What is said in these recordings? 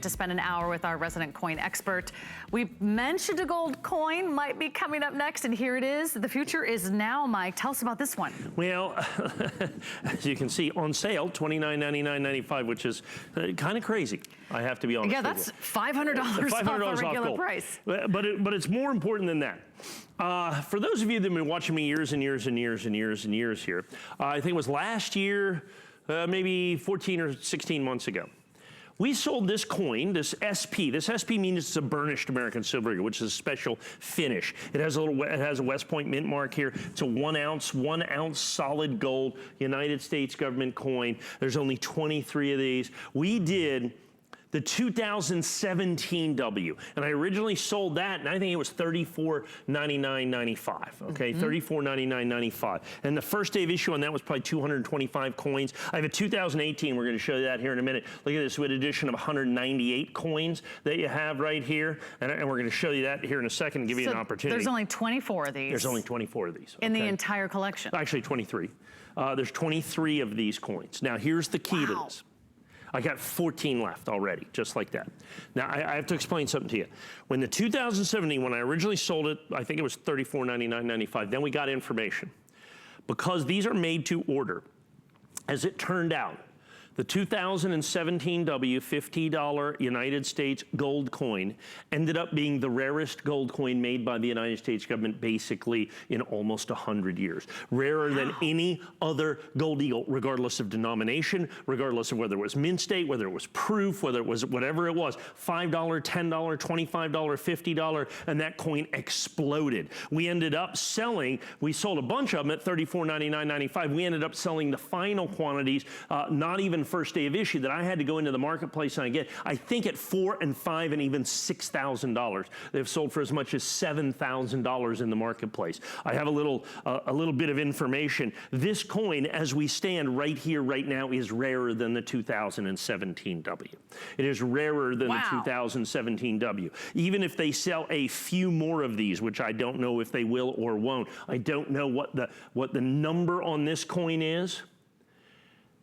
To spend an hour with our resident coin expert. We mentioned a gold coin might be coming up next, and here it is. The future is now, Mike. Tell us about this one. Well, as you can see, on sale, $29.99.95, which is kind of crazy, I have to be honest. Yeah, that's $500 off a regular price. But it's more important than that. For those of you that have been watching me years and years and years and years and years here, I think it was last year, maybe 14 or 16 months ago. We sold this coin, this SP. This SP means it's a burnished American silver eagle, which is a special finish. It has a West Point mint mark here. It's a 1 ounce solid gold United States government coin. There's only 23 of these. We did the 2017 W, and I originally sold that, and I think it was $34.99.95. Okay, $34.99.95. And the first day of issue on that was probably 225 coins. I have a 2018. We're going to show you that here in a minute. Look at this, with an addition of 198 coins that you have right here, and we're going to show you that here in a second and give you an opportunity. There's only 24 of these. There's only 24 of these. In the entire collection. Actually, 23. There's 23 of these coins. Now, here's the key to this. I got 14 left already, just like that. Now, I have to explain something to you. When the 2017, when I originally sold it, I think it was $34.99.95. Then we got information. Because these are made to order, as it turned out, the 2017 W $50 United States gold coin ended up being the rarest gold coin made by the United States government basically in almost 100 years. Rarer than any other gold eagle, regardless of denomination, regardless of whether it was mint state, whether it was proof, whether it was whatever it was, $5, $10, $25, $50, and that coin exploded. We ended up selling, we sold a bunch of them at $34.99.95. We ended up selling the final quantities, not even first day of issue, that I had to go into the marketplace and I get, I think at $4,000 and $5,000 and even $6,000. They've sold for as much as $7,000 in the marketplace. I have a little bit of information. This coin, as we stand right here, right now, is rarer than the 2017 W. It is rarer than the 2017 W. Even if they sell a few more of these, which I don't know if they will or won't, I don't know what the number on this coin is.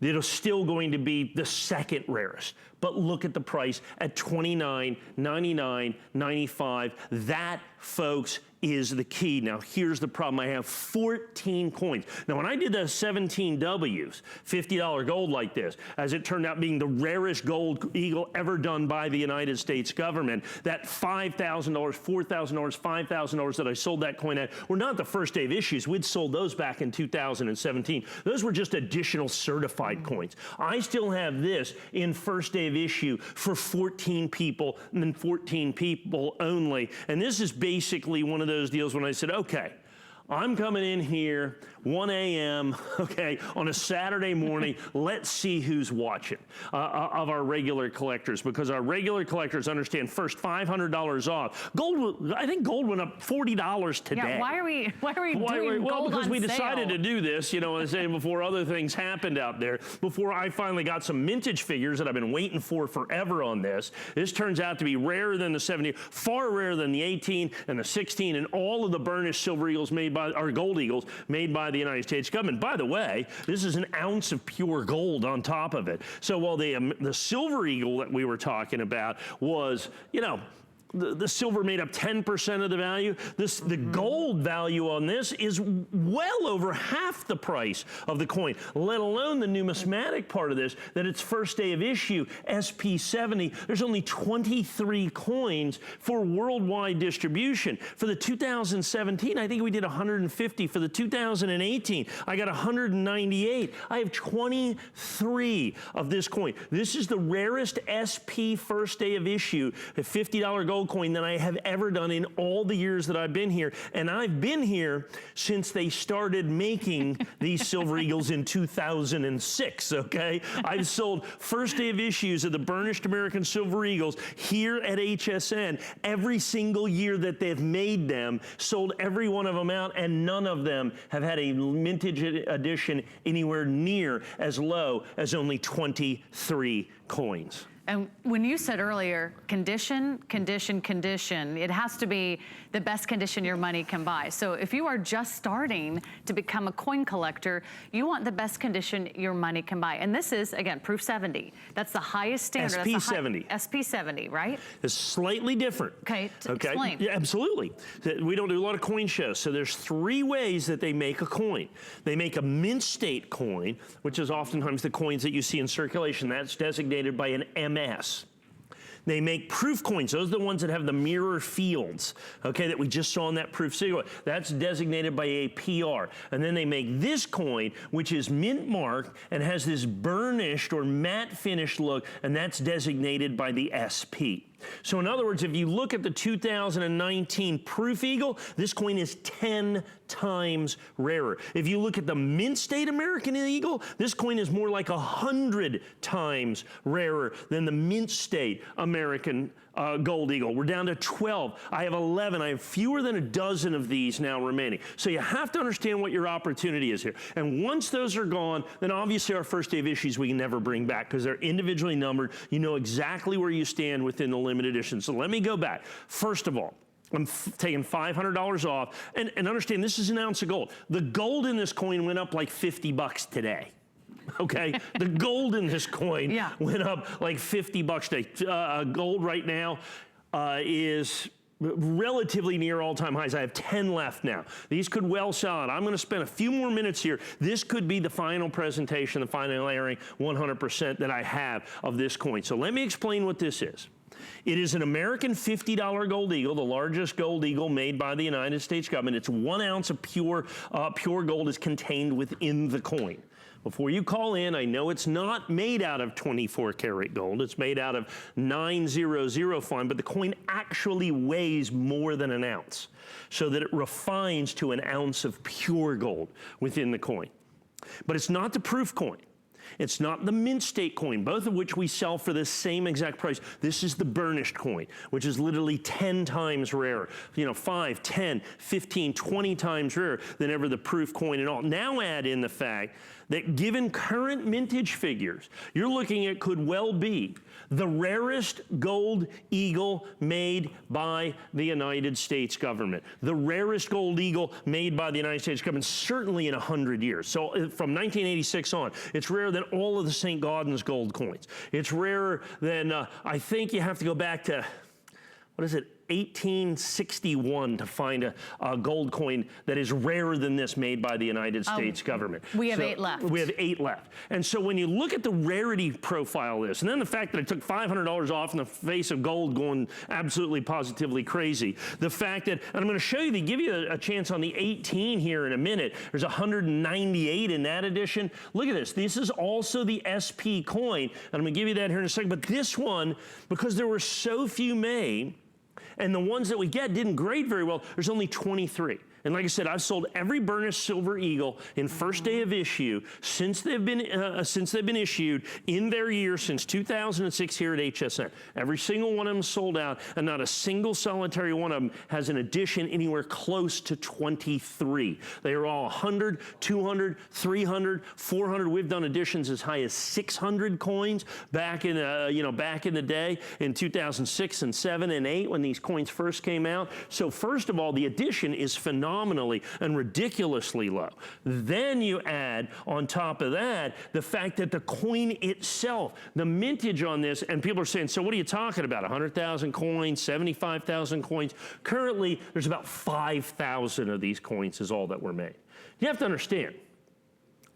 It is still going to be the second rarest. But look at the price at $29.99.95. That, folks, is the key. Now, here's the problem. I have 14 coins. Now, when I did the 17 Ws, $50 gold like this, as it turned out being the rarest gold eagle ever done by the United States government, that $5,000, $4,000, $5,000 that I sold that coin at were not the first day of issues. We'd sold those back in 2017. Those were just additional certified coins. I still have this in first day of issue for 14 people and then 14 people only. And this is basically one of those deals when I said, okay, I'm coming in here 1 a.m., okay, on a Saturday morning. Let's see who's watching of our regular collectors, because our regular collectors understand first $500 off. Gold, I think gold went up $40 today. Yeah, why are we doing gold because on we sale? decided to do this, you know, before other things happened out there, before I finally got some mintage figures that I've been waiting for forever on this. This turns out to be rarer than the 70, far rarer than the 18 and the 16 and all of the burnished silver eagles made by, or gold eagles made by the United States government. By the way, this is an ounce of pure gold on top of it. So while the silver eagle that we were talking about was, you know, the silver made up 10% of the value. The gold value on this is well over half the price of the coin, let alone the numismatic part of this, that it's first day of issue, SP70. There's only 23 coins for worldwide distribution. For the 2017, I think we did 150. For the 2018, I got 198. I have 23 of this coin. This is the rarest SP first day of issue, a $50 gold coin that I have ever done in all the years that I've been here. And I've been here since they started making these silver eagles in 2006, okay? I've sold first day of issues of the burnished American silver eagles here at HSN every single year that they've made them, sold every one of them out, and none of them have had a mintage edition anywhere near as low as only 23 coins. And when you said earlier, condition, condition, condition, it has to be the best condition your money can buy. So if you are just starting to become a coin collector, you want the best condition your money can buy. And this is, again, proof 70. That's the highest standard. SP70. SP70, right? It's slightly different. Okay, explain. Yeah, absolutely. We don't do a lot of coin shows. So there's 3 ways that they make a coin. They make a mint state coin, which is oftentimes the coins that you see in circulation. That's designated by an MS. They make proof coins. Those are the ones that have the mirror fields, okay, that we just saw in that proof signal. That's designated by a PR. And then they make this coin, which is mint marked and has this burnished or matte finish look, and that's designated by the SP. So in other words, if you look at the 2019 Proof Eagle, this coin is 10 times rarer. If you look at the Mint State American Eagle, this coin is more like 100 times rarer than the Mint State American Gold Eagle. We're down to 12. I have 11. I have fewer than a dozen of these now remaining. So you have to understand what your opportunity is here. And once those are gone, then obviously our first day of issues we can never bring back because they're individually numbered. You know exactly where you stand within the limited edition. So let me go back. First of all, I'm taking $500 off. And understand, this is an ounce of gold. The gold in this coin went up like 50 bucks today. Okay, the gold in this coin went up like 50 bucks today. Gold right now is relatively near all-time highs. I have 10 left now. These could well sell out. I'm going to spend a few more minutes here. This could be the final presentation, the final airing 100% that I have of this coin. So let me explain what this is. It is an American $50 gold eagle, the largest gold eagle made by the United States government. It's 1 ounce of pure gold is contained within the coin. Before you call in, I know it's not made out of 24 karat gold. It's made out of 900 fine, but the coin actually weighs more than an ounce, so that it refines to an ounce of pure gold within the coin. But it's not the proof coin. It's not the mint state coin, both of which we sell for the same exact price. This is the burnished coin, which is literally 10 times rarer. 5, 10, 15, 20 times rarer than ever the proof coin and all. Now add in the fact that given current mintage figures, you're looking at could well be the rarest gold eagle made by the United States government. The rarest gold eagle made by the United States government, certainly in 100 years. So from 1986 on, it's rarer than all of the St. Gaudens gold coins. It's rarer than, I think you have to go back to, what is it, 1861 to find a gold coin that is rarer than this made by the United States government. We have 8 left. We have 8 left. And so when you look at the rarity profile of this, and then the fact that I took $500 off in the face of gold going absolutely positively crazy, the fact that, and I'm going to show you, they give you a chance on the 18 here in a minute. There's 198 in that edition. Look at this. This is also the SP coin, and I'm going to give you that here in a second. But this one, because there were so few made, and the ones that we get didn't grade very well, there's only 23. And like I said, I've sold every burnished silver eagle in first day of issue since they've been issued in their year since 2006 here at HSN. Every single one of them sold out, and not a single solitary one of them has an edition anywhere close to 23. They are all 100, 200, 300, 400. We've done editions as high as 600 coins back in back in the day in 2006 and 7 and 8 when these coins first came out. So first of all, the edition is phenomenally and ridiculously low. Then you add on top of that the fact that the coin itself, the mintage on this, and people are saying, so what are you talking about? 100,000 coins, 75,000 coins? Currently, there's about 5,000 of these coins is all that were made. You have to understand,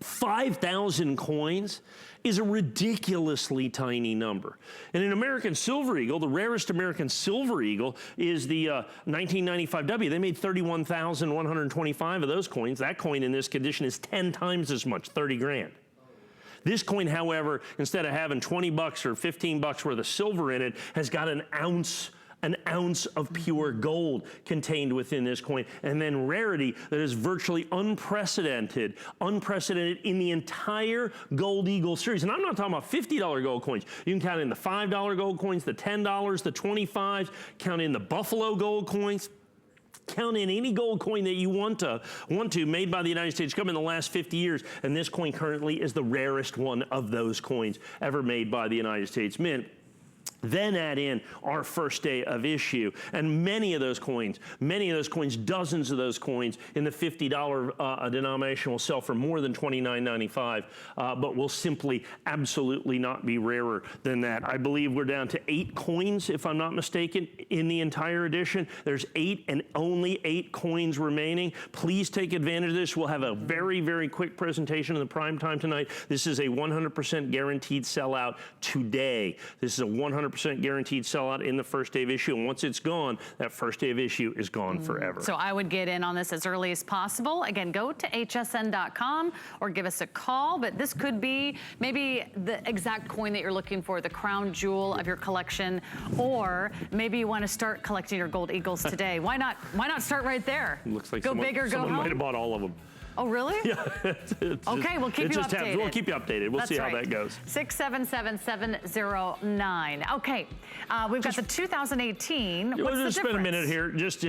5,000 coins is a ridiculously tiny number. And an American Silver Eagle, the rarest American Silver Eagle, is the 1995W. They made 31,125 of those coins. That coin in this condition is 10 times as much, 30 grand. This coin, however, instead of having 20 bucks or 15 bucks worth of silver in it, has got an ounce of pure gold contained within this coin, and then rarity that is virtually unprecedented in the entire Gold Eagle series. And I'm not talking about $50 gold coins. You can count in the $5 gold coins, the $10, the $25s, count in the Buffalo gold coins. Count in any gold coin that you want to made by the United States government in the last 50 years, and this coin currently is the rarest one of those coins ever made by the United States Mint. Then add in our first day of issue, and many of those coins, dozens of those coins in the $50 denomination will sell for more than $29.95, but will simply absolutely not be rarer than that. I believe we're down to 8 coins, if I'm not mistaken, in the entire edition. There's 8 and only 8 coins remaining. Please take advantage of this. We'll have a very, very quick presentation in the prime time tonight. This is a 100% guaranteed sellout today. This is a 100% guaranteed sellout in the first day of issue, and once it's gone, that first day of issue is gone forever. So I would get in on this as early as possible. Again, go to hsn.com or give us a call, but this could be maybe the exact coin that you're looking for, the crown jewel of your collection, or maybe you want to start collecting your gold eagles today. Why not start right there? Looks like go big or go home. Someone might have bought all of them. Oh, really? Yeah. Okay, we'll keep you updated. We'll keep you updated. We'll see how that goes. 677-709. Okay, we've got the 2018. What's the difference? We'll just spend a minute here. Just